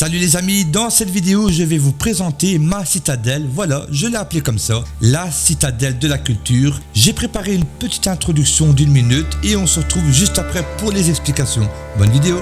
Salut les amis, dans cette vidéo je vais vous présenter ma citadelle, voilà je l'ai appelée comme ça, la citadelle de la culture. J'ai préparé une petite introduction d'1 minute et on se retrouve juste après pour les explications. Bonne vidéo.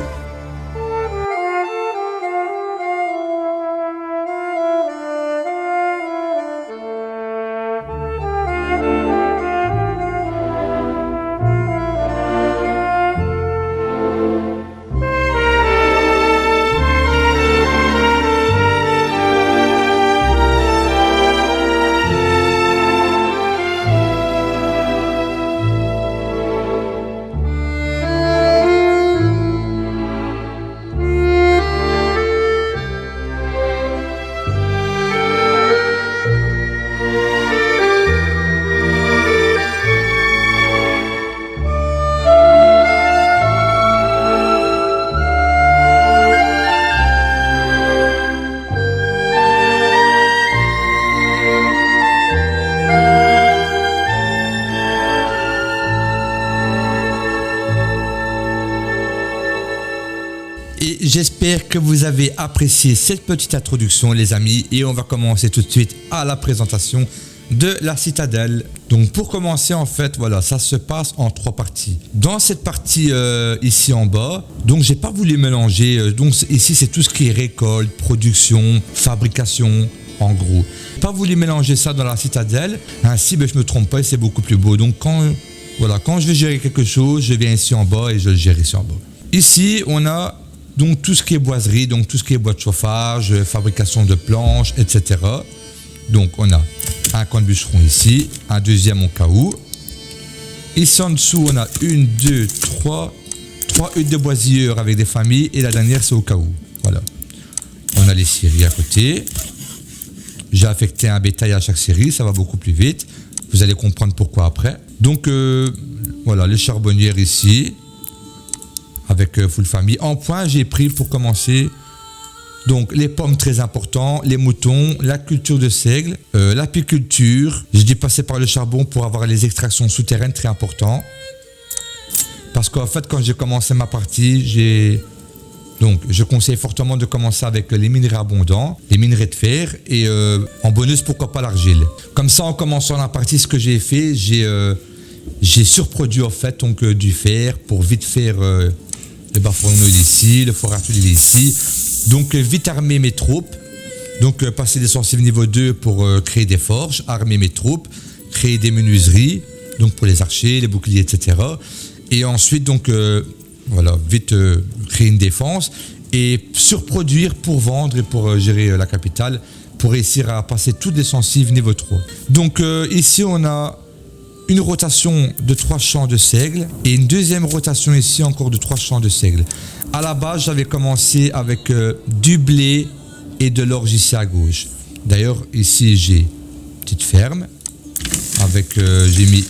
Et j'espère que vous avez apprécié cette petite introduction les amis, et on va commencer tout de suite à la présentation de la citadelle. Donc pour commencer en fait voilà, ça se passe en 3 parties. Dans cette partie ici en bas, donc j'ai pas voulu mélanger, donc ici c'est tout ce qui est récolte, production, fabrication en gros. Pas voulu mélanger ça dans la citadelle, ainsi je me trompe pas et c'est beaucoup plus beau. Donc quand je vais gérer quelque chose, je viens ici en bas et je le gère ici en bas. Ici on a donc tout ce qui est boiserie, donc tout ce qui est bois de chauffage, fabrication de planches, etc. Donc on a un coin de bûcheron ici, un deuxième au cas où. Ici en dessous on a 1, 2, 3 huttes de boisilleurs avec des familles, et la dernière c'est au cas où. Voilà. On a les scieries à côté. J'ai affecté un bétail à chaque scierie, ça va beaucoup plus vite. Vous allez comprendre pourquoi après. Donc voilà, les charbonnières ici. Avec full famille. En point, j'ai pris pour commencer donc les pommes très importants, les moutons, la culture de seigle, l'apiculture. J'ai dû passer par le charbon pour avoir les extractions souterraines très importantes. Parce qu'en fait, quand j'ai commencé ma partie, je conseille fortement de commencer avec les minerais abondants, les minerais de fer et en bonus, pourquoi pas l'argile. Comme ça, en commençant la partie, ce que j'ai fait, j'ai surproduit en fait donc du fer pour vite faire le bas-fourneau ici, le four à tuiles ici. Donc vite armer mes troupes. Donc passer des sensibles niveau 2 pour créer des forges, armer mes troupes, créer des menuiseries, donc pour les archers, les boucliers, etc. Et ensuite donc voilà, vite créer une défense et surproduire pour vendre et pour gérer la capitale, pour réussir à passer toutes les sensibles niveau 3. Donc ici on a une rotation de 3 champs de seigle et une deuxième rotation ici encore de 3 champs de seigle. À la base, j'avais commencé avec du blé et de l'orge ici à gauche. D'ailleurs, ici, j'ai une petite ferme avec, j'ai mis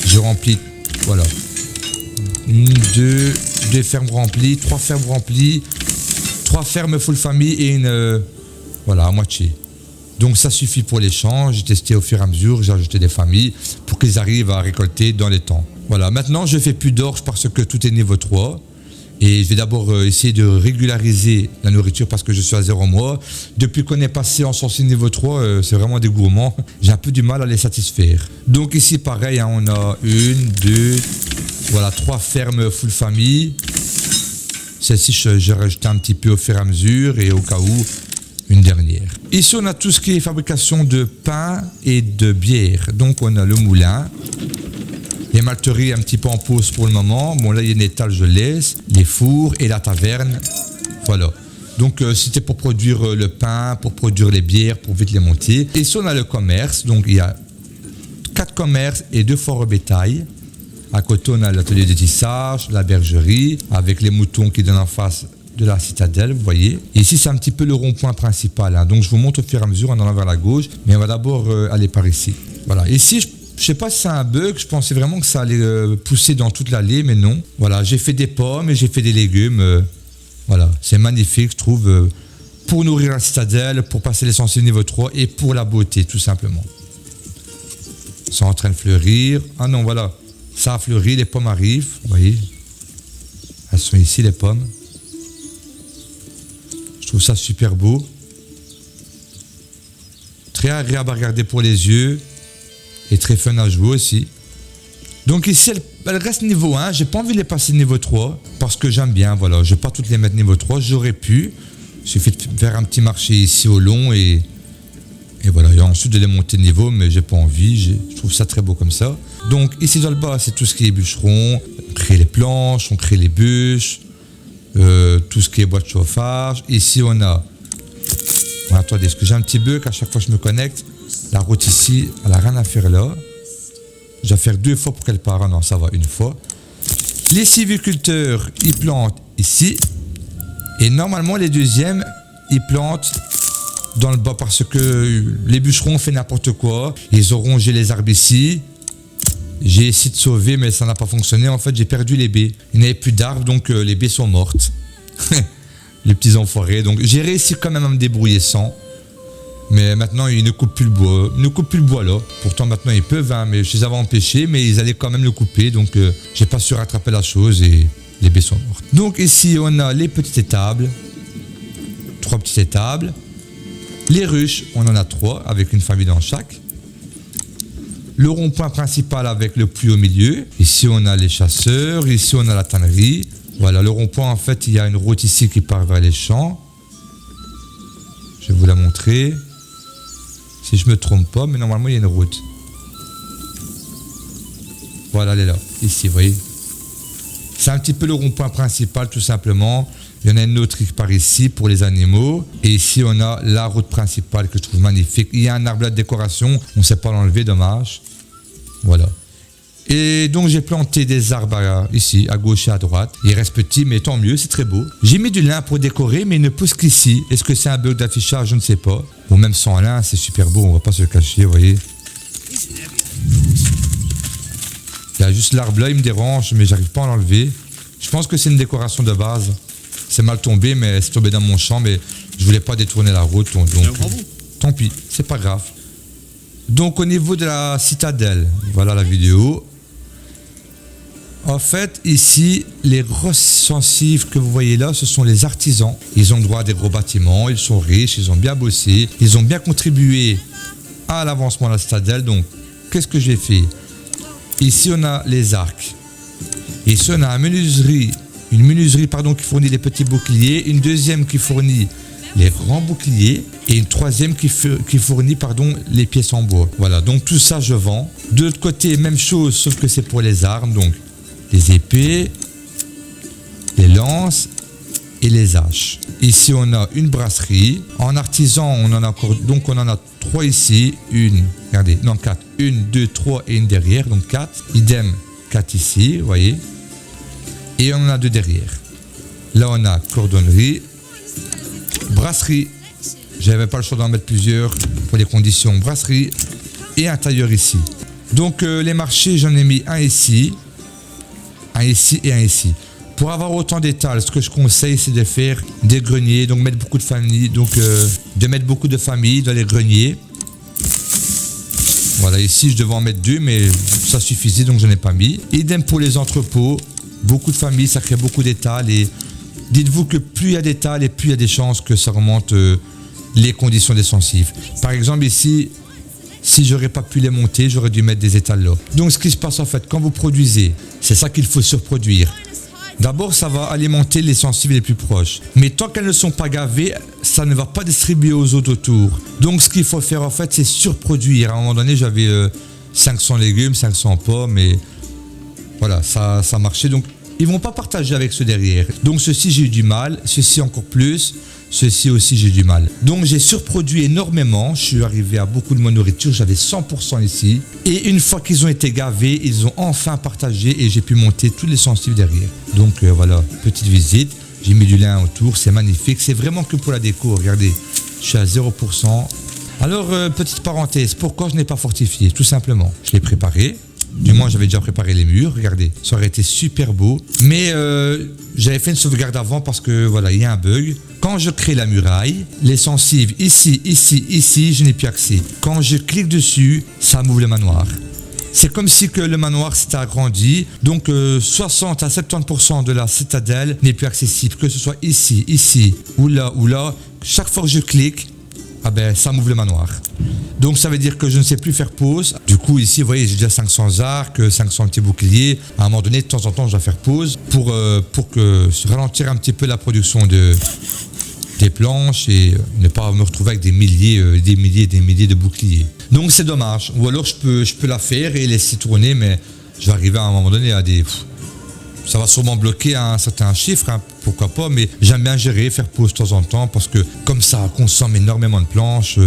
j'ai rempli, voilà, 2 fermes remplies, 3 fermes remplies, 3 fermes full famille et une, voilà, à moitié. Donc ça suffit pour les champs, j'ai testé au fur et à mesure, j'ai ajouté des familles pour qu'ils arrivent à récolter dans les temps. Voilà, maintenant je ne fais plus d'orge parce que tout est niveau 3. Et je vais d'abord essayer de régulariser la nourriture parce que je suis à 0 mois. Depuis qu'on est passé en sensible niveau 3, c'est vraiment des gourmands. J'ai un peu du mal à les satisfaire. Donc ici pareil, hein, on a 1, 2, voilà, 3 fermes full famille. Celle-ci, j'ai rajouté un petit peu au fur et à mesure et au cas où, une dernière. Ici, on a tout ce qui est fabrication de pain et de bière. Donc, on a le moulin, les malteries un petit peu en pause pour le moment. Bon, là, il y a une étale, je laisse, les fours et la taverne. Voilà. Donc, c'était pour produire le pain, pour produire les bières, pour vite les monter. Ici, on a le commerce. Donc, il y a 4 commerces et 2 forts au bétail. À côté, on a l'atelier de tissage, la bergerie, avec les moutons qui donnent en face de la citadelle, vous voyez. Et ici, c'est un petit peu le rond-point principal. Hein. Donc, je vous montre au fur et à mesure en allant vers la gauche. Mais on va d'abord aller par ici. Voilà. Ici, je ne sais pas si c'est un bug. Je pensais vraiment que ça allait pousser dans toute l'allée, mais non. Voilà. J'ai fait des pommes et j'ai fait des légumes. Voilà. C'est magnifique, je trouve, pour nourrir la citadelle, pour passer les sensibles niveau 3 et pour la beauté, tout simplement. Ils sont en train de fleurir. Ah non, voilà. Ça a fleuri, les pommes arrivent. Vous voyez. Elles sont ici, les pommes. trouve ça super beau. Très agréable à regarder pour les yeux. Et très fun à jouer aussi. Donc ici, elle reste niveau 1. J'ai pas envie de les passer niveau 3. Parce que j'aime bien, voilà. Je vais pas toutes les mettre niveau 3. J'aurais pu. Il suffit de faire un petit marché ici au long et voilà. Et ensuite de les monter de niveau, mais j'ai pas envie. Je trouve ça très beau comme ça. Donc ici dans le bas, c'est tout ce qui est bûcheron. On crée les planches, on crée les bûches. Tout ce qui est bois de chauffage. Ici, on a... Bon, attendez, est-ce que j'ai un petit bug à chaque fois que je me connecte? La route ici, elle n'a rien à faire là. Je vais faire 2 fois pour qu'elle part. Ah non, ça va, une fois. Les sylviculteurs, ils plantent ici. Et normalement, les deuxièmes, ils plantent dans le bas parce que les bûcherons ont fait n'importe quoi. Ils ont rongé les arbres ici. J'ai essayé de sauver, mais ça n'a pas fonctionné. En fait, j'ai perdu les baies. Il n'y avait plus d'arbres, donc les baies sont mortes. Les petits enfoirés. Donc, j'ai réussi quand même à me débrouiller sans. Mais maintenant, ils ne coupent plus le bois. Ils ne coupent plus le bois là. Pourtant, maintenant, ils peuvent, hein, mais je les avais empêchés, mais ils allaient quand même le couper. Donc, j'ai pas su rattraper la chose et les baies sont mortes. Donc, ici, on a les petites étables. 3 petites étables. Les ruches, on en a 3, avec une famille dans chaque. Le rond-point principal avec le puits au milieu. Ici, on a les chasseurs. Ici, on a la tannerie. Voilà, le rond-point, en fait, il y a une route ici qui part vers les champs. Je vais vous la montrer. Si je ne me trompe pas, mais normalement, il y a une route. Voilà, elle est là. Ici, vous voyez. C'est un petit peu le rond-point principal, tout simplement. Il y en a une autre qui part ici pour les animaux. Et ici, on a la route principale que je trouve magnifique. Il y a un arbre de décoration. On ne sait pas l'enlever, dommage. Voilà. Et donc, j'ai planté des arbres ici, à gauche et à droite. Il reste petit, mais tant mieux, c'est très beau. J'ai mis du lin pour décorer, mais il ne pousse qu'ici. Est-ce que c'est un bug d'affichage? Je ne sais pas. Bon, même sans lin, c'est super beau. On ne va pas se le cacher, vous voyez. Il y a juste l'arbre là, il me dérange, mais j'arrive pas à l'enlever. Je pense que c'est une décoration de base. C'est mal tombé, mais c'est tombé dans mon champ, mais je voulais pas détourner la route, donc tant pis, c'est pas grave. Donc au niveau de la citadelle, voilà la vidéo. En fait, ici, les grosses sensives que vous voyez là, ce sont les artisans. Ils ont le droit à des gros bâtiments, ils sont riches, ils ont bien bossé, ils ont bien contribué à l'avancement de la citadelle. Donc, qu'est-ce que j'ai fait? Ici, on a les arcs. Ici, on a une menuiserie qui fournit les petits boucliers, une deuxième qui fournit les grands boucliers et une troisième qui fournit les pièces en bois. Voilà, donc tout ça, je vends. De l'autre côté, même chose, sauf que c'est pour les armes. Donc, les épées, les lances et les haches. Ici, on a une brasserie. En artisan, on en a encore, donc on en a 3 ici. Regardez, non 4. 1, 2, 3 et une derrière, donc 4. Idem, 4 ici, vous voyez. Et on en a 2 derrière. Là, on a cordonnerie, brasserie. J'avais pas le choix d'en mettre plusieurs pour les conditions. Brasserie et un tailleur ici. Donc, les marchés, j'en ai mis un ici et un ici. Pour avoir autant d'étals, ce que je conseille, c'est de faire des greniers, donc mettre beaucoup de familles, de mettre beaucoup de familles dans les greniers. Voilà, ici, je devais en mettre 2, mais ça suffisait, donc je n'en ai pas mis. Idem pour les entrepôts. Beaucoup de familles, ça crée beaucoup d'étals. Et dites-vous que plus il y a d'étals et plus il y a des chances que ça remonte les conditions des sensives. Par exemple, ici, si j'aurais pas pu les monter, j'aurais dû mettre des étals là. Donc, ce qui se passe en fait, quand vous produisez, c'est ça qu'il faut surproduire. D'abord, ça va alimenter les sensives les plus proches. Mais tant qu'elles ne sont pas gavées, ça ne va pas distribuer aux autres autour. Donc, ce qu'il faut faire en fait, c'est surproduire. À un moment donné, j'avais 500 légumes, 500 pommes, et voilà, ça marchait. Donc, ils vont pas partager avec ceux derrière. Donc, ceci, j'ai eu du mal. Ceci, encore plus. Ceci aussi, j'ai du mal. Donc, j'ai surproduit énormément. Je suis arrivé à beaucoup de ma nourriture. J'avais 100% ici. Et une fois qu'ils ont été gavés, ils ont enfin partagé et j'ai pu monter tous les sensibles derrière. Donc, voilà, petite visite. J'ai mis du lin autour. C'est magnifique. C'est vraiment que pour la déco. Regardez, je suis à 0%. Alors, petite parenthèse. Pourquoi je n'ai pas fortifié? Tout simplement, je l'ai préparé. Du moins, j'avais déjà préparé les murs. Regardez, ça aurait été super beau. Mais j'avais fait une sauvegarde avant parce que, voilà, il y a un bug. Quand je crée la muraille, les sensives ici, je n'ai plus accès. Quand je clique dessus, ça m'ouvre le manoir. c'est comme si que le manoir s'était agrandi. Donc 60 à 70% de la citadelle n'est plus accessible, que ce soit ici ou là. Chaque fois que je clique, ah ben, ça m'ouvre le manoir. Donc ça veut dire que je ne sais plus faire pause. Du coup ici, vous voyez, j'ai déjà 500 arcs, 500 petits boucliers. À un moment donné, de temps en temps, je dois faire pause pour ralentir un petit peu la production des planches et ne pas me retrouver avec des milliers de boucliers. Donc c'est dommage. Ou alors je peux la faire et laisser tourner, mais je vais arriver à un moment donné à des... Ça va sûrement bloquer à un certain chiffre, hein, pourquoi pas, mais j'aime bien gérer, faire pause de temps en temps, parce que comme ça consomme énormément de planches,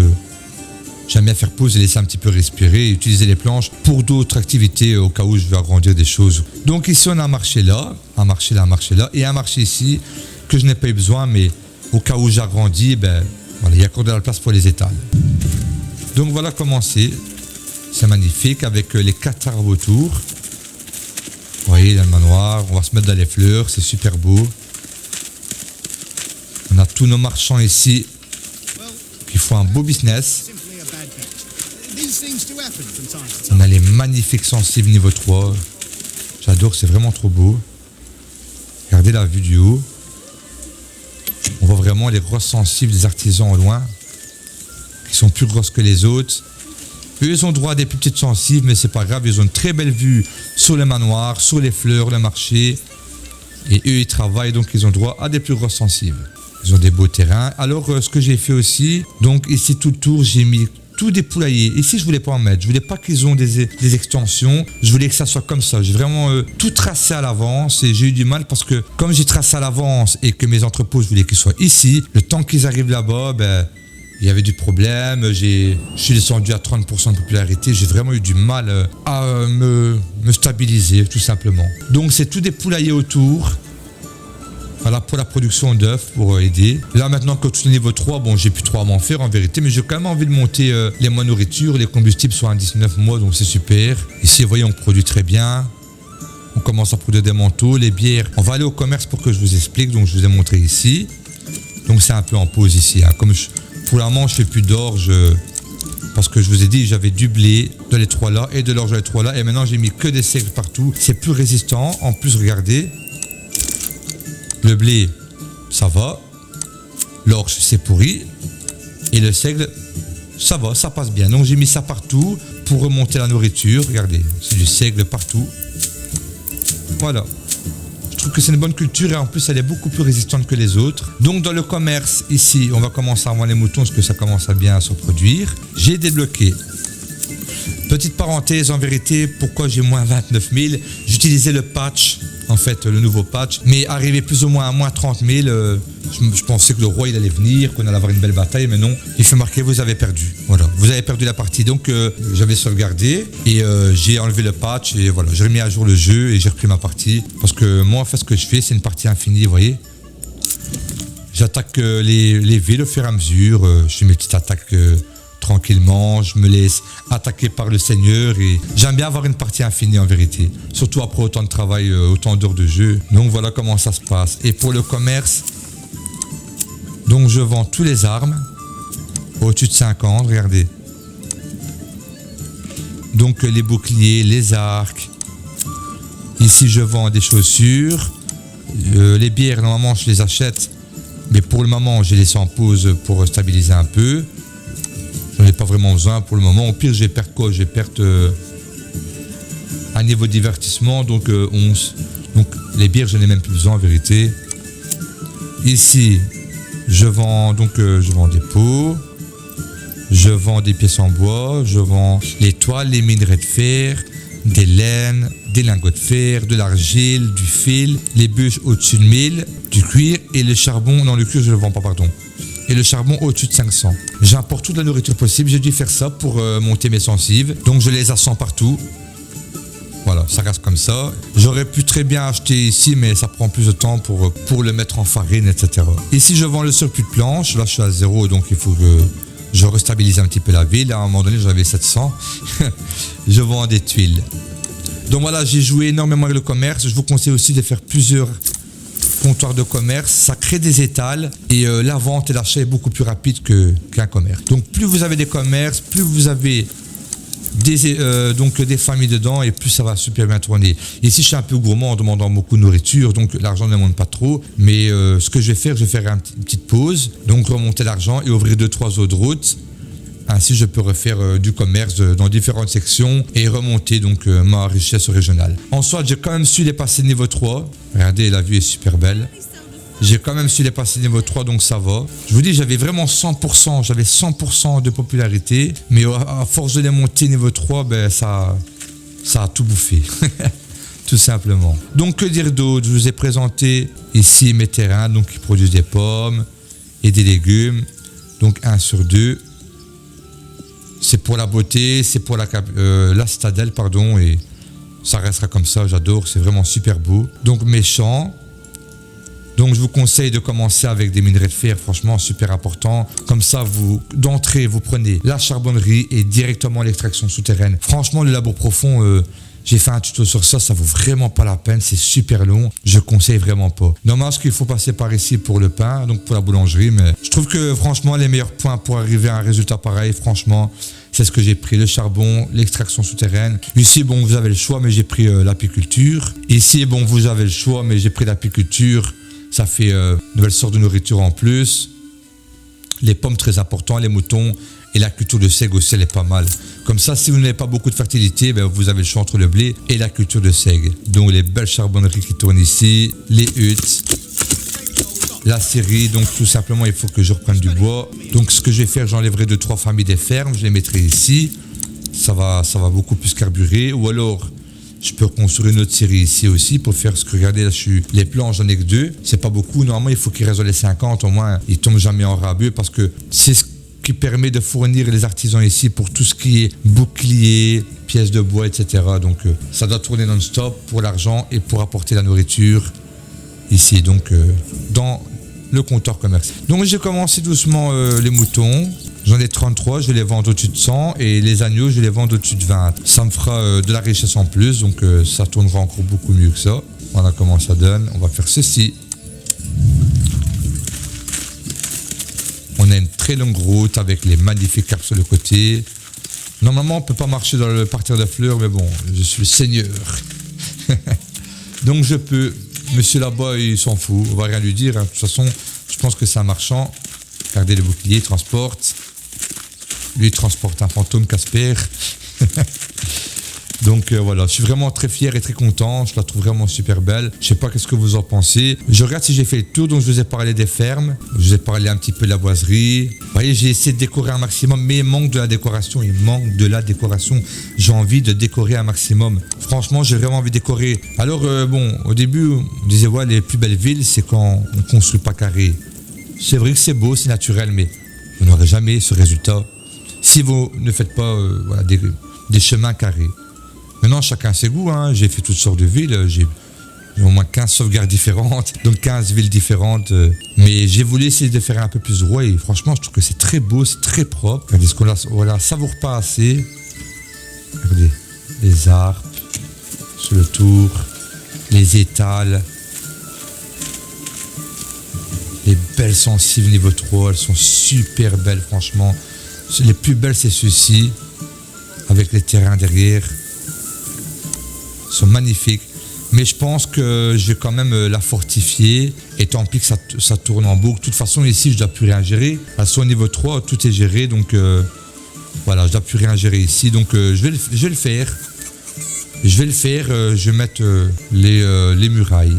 j'aime bien faire pause et laisser un petit peu respirer et utiliser les planches pour d'autres activités au cas où je veux agrandir des choses. Donc ici on a un marché là, et un marché ici que je n'ai pas eu besoin, mais au cas où j'agrandis, ben, voilà, il y a encore de la place pour les étals. Donc voilà comment c'est magnifique avec les 4 arbres autour. Vous voyez, dans le manoir, on va se mettre dans les fleurs, c'est super beau. On a tous nos marchands ici qui font un beau business. On a les magnifiques sensibles niveau 3. J'adore, c'est vraiment trop beau. Regardez la vue du haut. On voit vraiment les grosses sensibles des artisans au loin, qui sont plus grosses que les autres. Eux, ils ont droit à des plus petites sensibles, mais c'est pas grave, ils ont une très belle vue sur le manoir, sur les fleurs, le marché. Et eux, ils travaillent, donc ils ont droit à des plus grosses sensibles. Ils ont des beaux terrains. Alors, ce que j'ai fait aussi, donc ici tout le tour, j'ai mis tout des poulaillers. Ici, je voulais pas en mettre. Je voulais pas qu'ils ont des extensions. Je voulais que ça soit comme ça. J'ai vraiment tout tracé à l'avance et j'ai eu du mal parce que comme j'ai tracé à l'avance et que mes entrepôts, je voulais qu'ils soient ici, le temps qu'ils arrivent là-bas, ben, il y avait du problème, je suis descendu à 30% de popularité, j'ai vraiment eu du mal à me stabiliser tout simplement. Donc c'est tout des poulaillers autour, voilà, pour la production d'œufs, pour aider. Là maintenant que tout est niveau 3, bon j'ai plus trop à m'en faire en vérité, mais j'ai quand même envie de monter les mois nourriture, les combustibles sont à 19 mois, donc c'est super. Ici vous voyez on produit très bien, on commence à produire des manteaux, les bières. On va aller au commerce pour que je vous explique, donc je vous ai montré ici. Donc c'est un peu en pause ici, hein. Comme pour le moment, je fais plus d'orge parce que je vous ai dit, j'avais du blé de les 3 là et de l'orge de les 3 là. Et maintenant, j'ai mis que des seigles partout. C'est plus résistant. En plus, regardez, le blé, ça va. L'orge, c'est pourri. Et le seigle, ça va, ça passe bien. Donc, j'ai mis ça partout pour remonter la nourriture. Regardez, c'est du seigle partout. Voilà. Je trouve que c'est une bonne culture et en plus elle est beaucoup plus résistante que les autres. Donc dans le commerce ici, on va commencer à voir les moutons parce que ça commence à bien se reproduire. J'ai débloqué. Petite parenthèse, en vérité, pourquoi j'ai moins 29 000? J'utilisais le patch, en fait, le nouveau patch, mais arrivé plus ou moins à moins 30 000, je pensais que le roi il allait venir, qu'on allait avoir une belle bataille, mais non. Il fait marquer vous avez perdu. Voilà, vous avez perdu la partie. Donc j'avais sauvegardé et j'ai enlevé le patch et voilà, j'ai remis à jour le jeu et j'ai repris ma partie. Parce que moi, en fait, ce que je fais, c'est une partie infinie, vous voyez. J'attaque les villes au fur et à mesure, je fais mes petites attaques tranquillement, je me laisse attaquer par le Seigneur et j'aime bien avoir une partie infinie en vérité, surtout après autant de travail, autant d'heures de jeu. Donc voilà comment ça se passe. Et pour le commerce, donc je vends tous les armes au-dessus de 50, regardez. Donc les boucliers, les arcs. Ici je vends des chaussures, les bières normalement je les achète, mais pour le moment je les laisse en pause pour stabiliser un peu. Je n'en ai pas vraiment besoin pour le moment. Au pire, j'ai perdre quoi? J'ai perdre un niveau de divertissement, donc 11. Donc les bières, je n'ai même plus besoin en vérité. Ici, je vends des pots, je vends des pièces en bois, je vends les toiles, les minerais de fer, des laines, des lingots de fer, de l'argile, du fil, les bûches au-dessus de 1000, du cuir et le charbon. Non, le cuir, je ne le vends pas, pardon. Et le charbon au-dessus de 500. J'importe toute la nourriture possible. J'ai dû faire ça pour monter mes sensibles. Donc je les ascends partout. Voilà, ça reste comme ça. J'aurais pu très bien acheter ici, mais ça prend plus de temps pour le mettre en farine, etc. Ici, je vends le surplus de planches. Là, je suis à 0, donc il faut que je restabilise un petit peu la ville. À un moment donné, j'avais 700. Je vends des tuiles. Donc voilà, j'ai joué énormément avec le commerce. Je vous conseille aussi de faire plusieurs comptoir de commerce, ça crée des étals et la vente et l'achat est beaucoup plus rapide qu'un commerce. Donc plus vous avez des commerces, plus vous avez donc des familles dedans et plus ça va super bien tourner. Ici je suis un peu gourmand en demandant beaucoup de nourriture, donc l'argent ne monte pas trop, mais ce que je vais faire une petite pause, donc remonter l'argent et ouvrir 2-3 autres routes. Ainsi je peux refaire du commerce dans différentes sections et remonter donc ma richesse régionale. Ensuite j'ai quand même su les passer niveau 3, regardez la vue est super belle. J'ai quand même su les passer niveau 3, donc ça va. Je vous dis, j'avais vraiment 100%, j'avais 100% de popularité. Mais à force de les monter niveau 3, ben ça a tout bouffé. Tout simplement. Donc, que dire d'autre? Je vous ai présenté ici mes terrains, donc qui produisent des pommes et des légumes. Donc, 1 sur 2. C'est pour la beauté, c'est pour la citadelle, pardon. Et ça restera comme ça, j'adore, c'est vraiment super beau. Donc, mes champs. Donc je vous conseille de commencer avec des minerais de fer, franchement super important. Comme ça, d'entrée, vous prenez la charbonnerie et directement l'extraction souterraine. Franchement, le labour profond, j'ai fait un tuto sur ça, ça vaut vraiment pas la peine, c'est super long. Je conseille vraiment pas. Dommage qu'il faut passer par ici pour le pain, donc pour la boulangerie, mais je trouve que franchement, les meilleurs points pour arriver à un résultat pareil, franchement, c'est ce que j'ai pris, le charbon, l'extraction souterraine. Ici, bon, vous avez le choix, mais j'ai pris l'apiculture. Ici, bon, vous avez le choix, mais j'ai pris l'apiculture. Ça fait une nouvelle sorte de nourriture en plus. Les pommes très importants, les moutons et la culture de seigle aussi elle est pas mal. Comme ça, si vous n'avez pas beaucoup de fertilité, ben, vous avez le choix entre le blé et la culture de seigle. Donc les belles charbonneries qui tournent ici, les huttes, la scierie. Donc tout simplement, il faut que je reprenne du bois. Donc ce que je vais faire, j'enlèverai 2-3 familles des fermes, je les mettrai ici. Ça va beaucoup plus carburer. Ou alors, je peux construire une autre série ici aussi pour faire ce que, regardez, là, les planches, j'en ai que 2. C'est pas beaucoup. Normalement, il faut qu'ils restent les 50. Au moins, ils tombent jamais en rabais parce que c'est ce qui permet de fournir les artisans ici pour tout ce qui est bouclier, pièces de bois, etc. Donc, ça doit tourner non-stop pour l'argent et pour apporter la nourriture ici, donc, dans le comptoir commercial. Donc, j'ai commencé doucement les moutons. J'en ai 33, je vais les vendre au-dessus de 100 et les agneaux, je vais les vendre au-dessus de 20. Ça me fera de la richesse en plus, donc ça tournera encore beaucoup mieux que ça. Voilà comment ça donne. On va faire ceci. On a une très longue route avec les magnifiques arbres sur le côté. Normalement, on ne peut pas marcher dans le parterre de fleurs, mais bon, je suis le seigneur. Donc je peux. Monsieur là-bas, il s'en fout, on va rien lui dire. Hein. De toute façon, je pense que c'est un marchand. Regardez le bouclier, il transporte. Lui, il transporte un fantôme, Casper. Donc voilà, je suis vraiment très fier et très content. Je la trouve vraiment super belle. Je sais pas qu'est-ce que vous en pensez. Je regarde si j'ai fait le tour. Donc je vous ai parlé des fermes. Je vous ai parlé un petit peu de la boiserie. Vous voyez, j'ai essayé de décorer un maximum, mais il manque de la décoration. Il manque de la décoration. J'ai envie de décorer un maximum. Franchement, j'ai vraiment envie de décorer. Alors bon, au début, on disait ouais, les plus belles villes, c'est quand on construit pas carré. C'est vrai que c'est beau, c'est naturel, mais vous n'aurez jamais ce résultat si vous ne faites pas voilà, des chemins carrés. Maintenant, chacun ses goûts. Hein. J'ai fait toutes sortes de villes. J'ai au moins 15 sauvegardes différentes, donc 15 villes différentes. Mais j'ai voulu essayer de faire un peu plus droit et franchement, je trouve que c'est très beau, c'est très propre. Regardez ce qu'on la savoure pas assez. Regardez, les arbres sur le tour, les étals. Les belles sensibles niveau 3, elles sont super belles franchement. Les plus belles c'est ceux-ci, avec les terrains derrière. Ils sont magnifiques. Mais je pense que je vais quand même la fortifier. Et tant pis que ça tourne en boucle. De toute façon ici je ne dois plus rien gérer. À son niveau 3, tout est géré. Donc voilà, je ne dois plus rien gérer ici. Donc je vais le faire. Je vais mettre les murailles.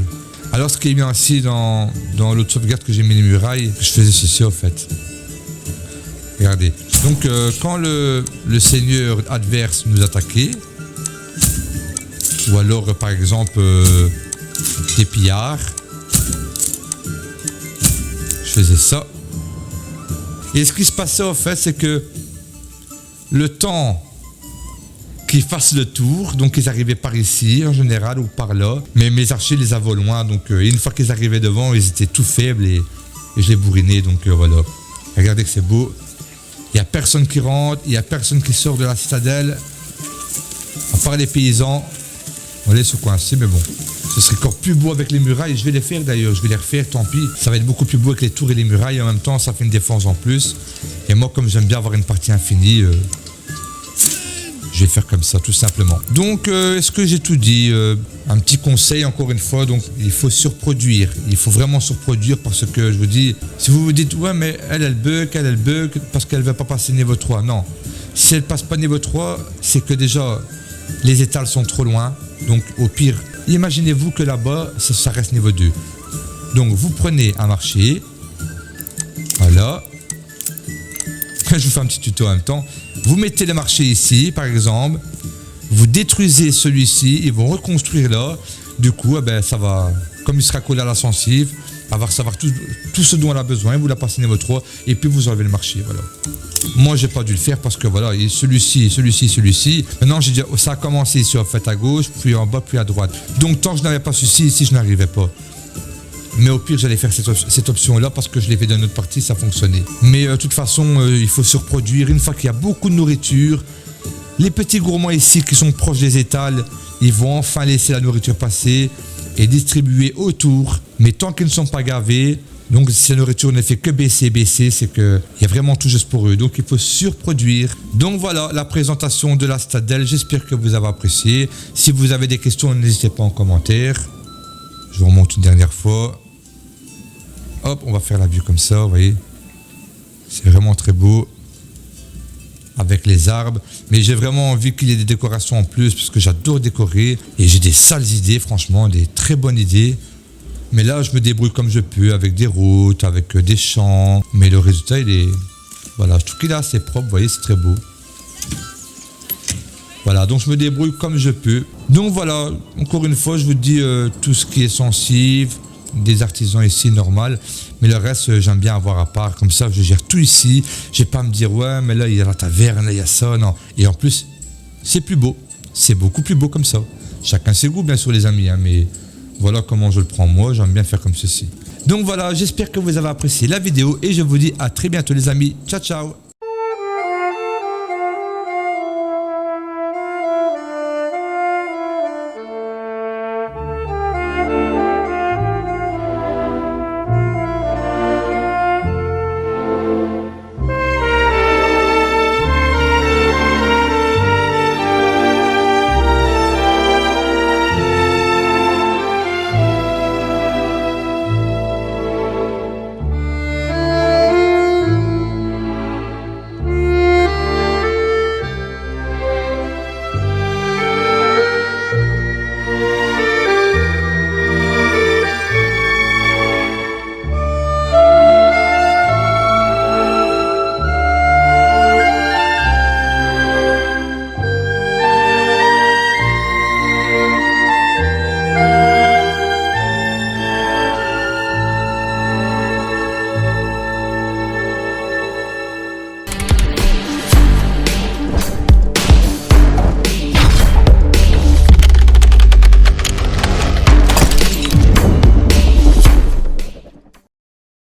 Alors, ce qui est bien aussi dans l'autre sauvegarde que j'ai mis les murailles, je faisais ceci au fait. Regardez. Donc, quand le seigneur adverse nous attaquait, ou alors, par exemple, des pillards, je faisais ça. Et ce qui se passait au fait, c'est que le temps qu'ils fassent le tour, donc ils arrivaient par ici en général ou par là, mais mes archers les avaient loin, donc une fois qu'ils arrivaient devant, ils étaient tout faibles et je les bourrinais, donc voilà. Regardez que c'est beau, il n'y a personne qui rentre, il n'y a personne qui sort de la citadelle, à part les paysans, on les laisse coincer, mais bon, ce serait encore plus beau avec les murailles, je vais les faire d'ailleurs, je vais les refaire, tant pis, ça va être beaucoup plus beau avec les tours et les murailles, en même temps ça fait une défense en plus, et moi comme j'aime bien avoir une partie infinie, Je vais faire comme ça, tout simplement. Donc, est-ce que j'ai tout dit? Un petit conseil, encore une fois, donc il faut surproduire. Il faut vraiment surproduire parce que, je vous dis, si vous vous dites, ouais, mais elle bug parce qu'elle ne veut pas passer niveau 3. Non. Si elle ne passe pas niveau 3, c'est que déjà, les étals sont trop loin. Donc, au pire, imaginez-vous que là-bas, ça reste niveau 2. Donc, vous prenez un marché. Voilà. Je vous fais un petit tuto en même temps. Vous mettez le marché ici, par exemple. Vous détruisez celui-ci. Ils vont reconstruire là. Du coup, ça va, comme il sera collé à la sensive, elle va savoir tout ce dont elle a besoin. Vous la passez niveau 3 et puis vous enlevez le marché. Voilà. Moi, j'ai pas dû le faire parce que voilà, celui-ci. Maintenant, j'ai dit, ça a commencé ici en fait à gauche, puis en bas, puis à droite. Donc, tant que je n'avais pas ceci, ici, je n'arrivais pas. Mais au pire, j'allais faire cette option-là parce que je l'ai fait dans une autre partie, ça fonctionnait. Mais de toute façon, il faut surproduire. Une fois qu'il y a beaucoup de nourriture, les petits gourmands ici qui sont proches des étals, ils vont enfin laisser la nourriture passer et distribuer autour. Mais tant qu'ils ne sont pas gavés, donc si la nourriture ne fait que baisser, c'est qu'il y a vraiment tout juste pour eux. Donc il faut surproduire. Donc voilà la présentation de la Citadelle. J'espère que vous avez apprécié. Si vous avez des questions, n'hésitez pas en commentaire. Je vous remonte une dernière fois. Hop, on va faire la vue comme ça, vous voyez. C'est vraiment très beau. Avec les arbres. Mais j'ai vraiment envie qu'il y ait des décorations en plus, parce que j'adore décorer. Et j'ai des sales idées, franchement, des très bonnes idées. Mais là, je me débrouille comme je peux, avec des routes, avec des champs. Mais le résultat, il est... Voilà, je trouve qu'il est assez propre, vous voyez, c'est très beau. Voilà, donc je me débrouille comme je peux. Donc voilà, encore une fois, je vous dis tout ce qui est sensible, des artisans ici, normal. Mais le reste, j'aime bien avoir à part. Comme ça, je gère tout ici. Je vais pas me dire, ouais, mais là, il y a la taverne, là, il y a ça. Non. Et en plus, c'est plus beau. C'est beaucoup plus beau comme ça. Chacun ses goûts, bien sûr, les amis. Hein, mais voilà comment je le prends moi. J'aime bien faire comme ceci. Donc voilà, j'espère que vous avez apprécié la vidéo. Et je vous dis à très bientôt, les amis. Ciao, ciao.